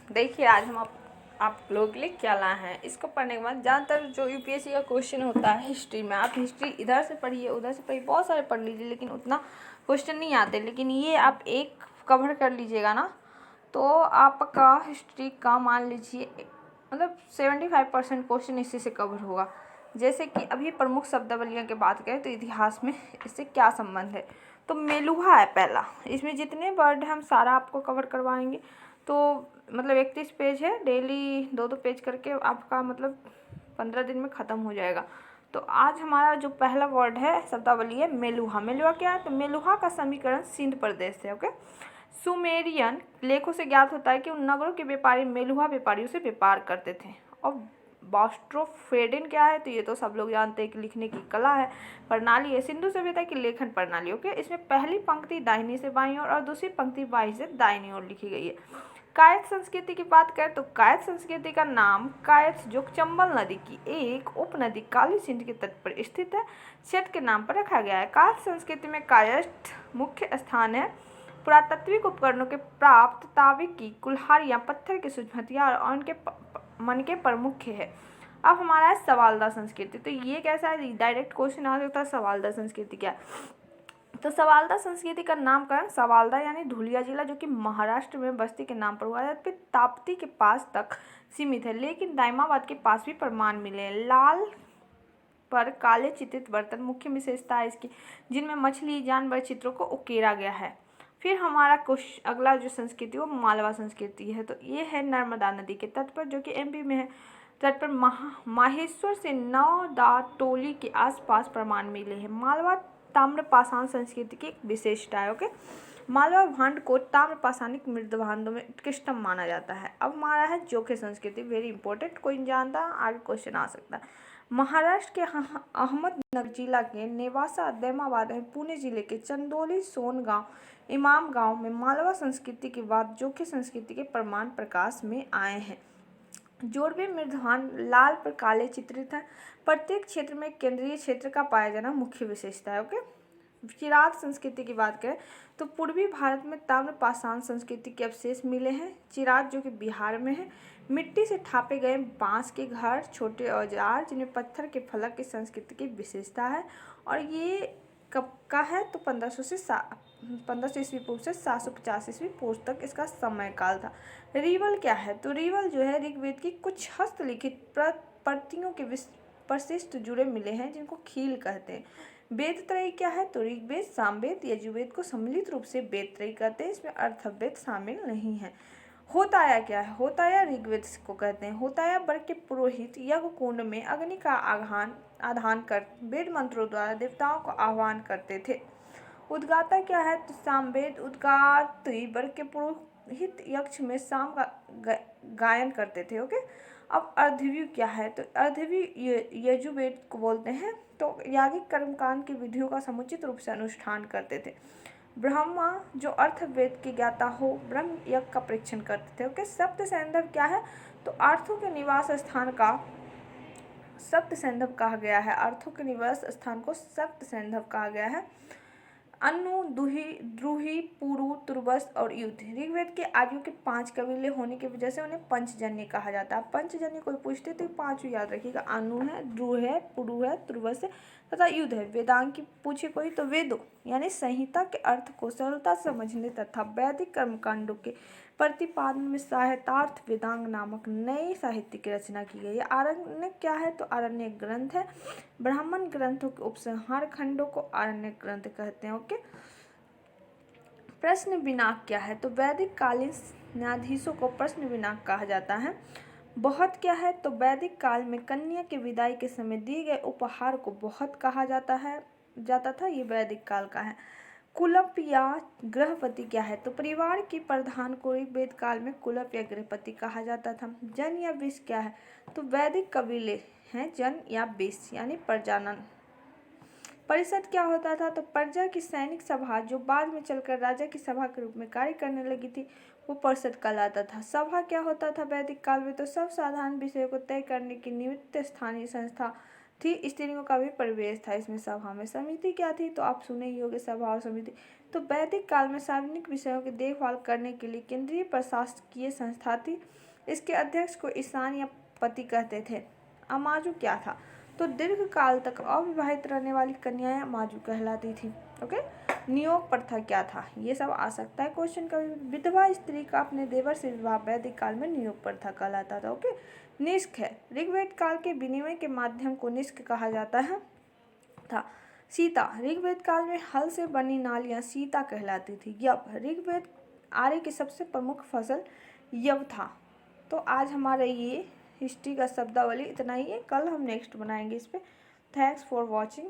देखिए आज हम आप लोग के लिए क्या लाए हैं। इसको पढ़ने के बाद ज़्यादातर जो यूपीएससी का क्वेश्चन होता है हिस्ट्री में, आप हिस्ट्री इधर से पढ़िए उधर से पढ़िए, बहुत सारे पढ़ लीजिए, लेकिन उतना क्वेश्चन नहीं आते। लेकिन ये आप एक कवर कर लीजिएगा ना, तो आपका हिस्ट्री का मान लीजिए मतलब 75% क्वेश्चन इसी से कवर होगा। जैसे कि अभी प्रमुख शब्दावलियों की बात करें तो इतिहास में इससे क्या संबंध है। तो मेलुहा है पहला, इसमें जितने वर्ड हैं हम सारा आपको कवर करवाएंगे। तो मतलब 31 पेज है, डेली 2-2 पेज करके आपका मतलब 15 दिन में ख़त्म हो जाएगा। तो आज हमारा जो पहला वर्ड है शब्दावली है मेलुहा। मेलुहा क्या है? तो मेलुहा का समीकरण सिंध प्रदेश से। ओके, सुमेरियन लेखों से ज्ञात होता है कि उन नगरों के व्यापारी मेलुहा व्यापारियों से व्यापार करते थे। और बास्ट्रोफेडिन क्या है? तो ये तो सब लोग जानते हैं कि लिखने की कला है, प्रणाली है। सिंधु सभ्यता की लेखन प्रणाली। ओके, इसमें पहली पंक्ति दाहिनी से बाईं ओर और दूसरी पंक्ति बाईं से दाहिनी ओर लिखी गई है। कायस्थ संस्कृति की बात करें तो कायस्थ संस्कृति का नाम कायस्थ जो चंबल नदी की एक उपनदी काली सिंध के तट पर स्थित है, क्षेत्र के नाम पर रखा गया है। कायस्थ संस्कृति में कायस्थ मुख्य स्थान है। पुरातात्विक उपकरणों के प्राप्त तांबे की कुल्हाड़ियाँ, पत्थर के सूक्ष्म हथियार और उनके मनके प्रमुख है। अब हमारा है सवालदा संस्कृति। तो ये कैसा है? डायरेक्ट क्वेश्चन आ सकता है, सवालदा संस्कृति क्या है। तो सवालदा संस्कृति का नामकरण सवालदा यानी धुलिया जिला जो कि महाराष्ट्र में बस्ती के नाम पर हुआ है, फिर ताप्ती के पास तक सीमित है, लेकिन दाइमाबाद के पास भी प्रमाण मिले हैं। लाल पर काले चित्रित बर्तन मुख्य विशेषता है इसकी, जिनमें मछली जानवर चित्रों को उकेरा गया है। फिर हमारा अगला जो संस्कृति वो मालवा संस्कृति है। तो ये है नर्मदा नदी के तट पर जो कि एमपी में है। तट पर माहेश्वर से नौदाटोली के आसपास प्रमाण मिले हैं। मालवा ताम्रपाषाण संस्कृति की एक विशेषता है। ओके, मालवा भांड को ताम्रपाषाणिक मृद भांडों में उत्कृष्टतम माना जाता है। अब हमारा है जोखे संस्कृति, वेरी इंपॉर्टेंट, कोई जानता आगे क्वेश्चन आ सकता है। महाराष्ट्र के अहमदनगर जिला के नेवासा दैमाबाद और पुणे जिले के चंदौली सोनगांव इमाम गांव में मालवा संस्कृति के बाद जोखे संस्कृति के प्रमाण प्रकाश में आए हैं। जोड़वे मृदभांड लाल पर काले चित्रित है। प्रत्येक क्षेत्र में केंद्रीय क्षेत्र का पाया जाना मुख्य विशेषता है। ओके, चिराग संस्कृति की बात करें तो पूर्वी भारत में ताम्रपाषाण संस्कृति के अवशेष मिले हैं। चिराग जो कि बिहार में है। मिट्टी से थापे गए बांस के घर, छोटे औजार जिनमें पत्थर के फलक की संस्कृति की विशेषता है। और ये कब का है? तो 1500 ईस्वी पूर्व से 750 ईस्वी पूर्व तक इसका समय काल था। रीवल क्या है? तो रीवल जो है ऋग्वेद की कुछ हस्तलिखित प्रतियों के परिशिष्ट जुड़े मिले हैं, जिनको खील कहते हैं। वेद त्रयी क्या है? तो ऋग्वेद, सामवेद, यजुर्वेद को सम्मिलित रूप से वेद त्रयी कहते हैं। इसमें अर्थवेद शामिल नहीं है। होताया क्या है? होताया ऋग्वेद को कहते हैं। होताया वर्ग के पुरोहित यज्ञ कुंड में अग्नि का आधान कर वेद मंत्रों द्वारा देवताओं को आह्वान करते थे। उद्गाता क्या है? तो सामवेद उद्गात्री वर्ग के पुरोहित यक्ष में शाम का गायन करते थे। ओके, अब अर्धव्यू क्या है? तो अर्धव्यू यजुर्वेद को बोलते हैं। तो यागिक कर्मकांड की विधियों का समुचित रूप से अनुष्ठान करते थे। ब्रह्मा जो अर्थवेद के ज्ञाता हो ब्रह्म यज्ञ का परीक्षण करते थे। ओके, सप्त सैंधव क्या है? तो अर्थों के निवास स्थान का सप्त सैंधव कहा गया है। अर्थों के निवास स्थान को सप्त सैंधव कहा गया है। अनु, दुही, द्रुही, पुरु, तुर्बस और युद्ध। ऋग्वेद के आर्यों के 5 कबीले होने की वजह से उन्हें पंचजन्य कहा जाता है। पंचजन्य कोई पूछते तो 5 याद रखिएगा, अनु है, ध्रुव है, पुरु है, तुर्बस है तथा युद्ध है। वेदांग की पूछे कोई तो वेदों यानी संहिता के अर्थ को सरलता से समझने तथा वैदिक कर्मकांडों के प्रतिपादन में साहित्यार्थ वेदांग नामक नए साहित्य की रचना की गई है। आरण्यक क्या है? तो आरण्यक ग्रंथ है। ब्राह्मण ग्रंथों के उपसंहार खंडों को आरण्यक ग्रंथ कहते हैं। ओके, प्रश्न विनाक क्या है? तो वैदिक कालीन न्यायाधीशों को प्रश्न विनाक कहा जाता है। बहुत क्या है? तो वैदिक काल में कन्या के विदाई के समय दिए गए उपहार को बहुत कहा जाता था। ये वैदिक काल का है। कुलप या गृहपति क्या है? तो परिवार की प्रधान को ऋग्वेद काल में कुलप या गृहपति कहा जाता था। जन या विष क्या है? तो वैदिक कबीले हैं जन या विष यानी प्रजनन। परिषद क्या होता था? तो प्रजा की सैनिक सभा जो बाद में चलकर राजा की सभा के रूप में कार्य करने लगी थी, वो परिषद कहलाता था। सभा क्या होता था वैदिक काल में? तो सब साधारण विषयों को तय करने की निमित्त स्थानीय संस्था थी। स्त्रियों का भी परिवेश था इसमें। सभा में समिति क्या थी, तो आप सुने ही होंगे सभा और समिति। तो वैदिक काल में सार्वजनिक विषयों की देखभाल करने के लिए केंद्रीय प्रशासकीय संस्था थी। इसके अध्यक्ष को ईशान या पति कहते थे। अमाजु क्या था, तो दीर्घ काल तक अविवाहित रहने वाली कन्याएं अमाजु कहलाती थी। ओके। नियोग प्रथा क्या था, ये सब आ सकता है क्वेश्चन का। विधवा स्त्री का अपने देवर से विवाह वैदिक काल में नियोग प्रथा कहलाता था। ओके। निष्क है, ऋग्वेद काल के विनिमय के माध्यम को निष्क कहा जाता है था। सीता, ऋग्वेद काल में हल से बनी नालियां सीता कहलाती थी। यव, ऋग्वेद आर्य की सबसे प्रमुख फसल यव था। तो आज हमारा ये हिस्ट्री का शब्दावली इतना ही है। कल हम नेक्स्ट बनाएंगे इस पे। Thanks for watching.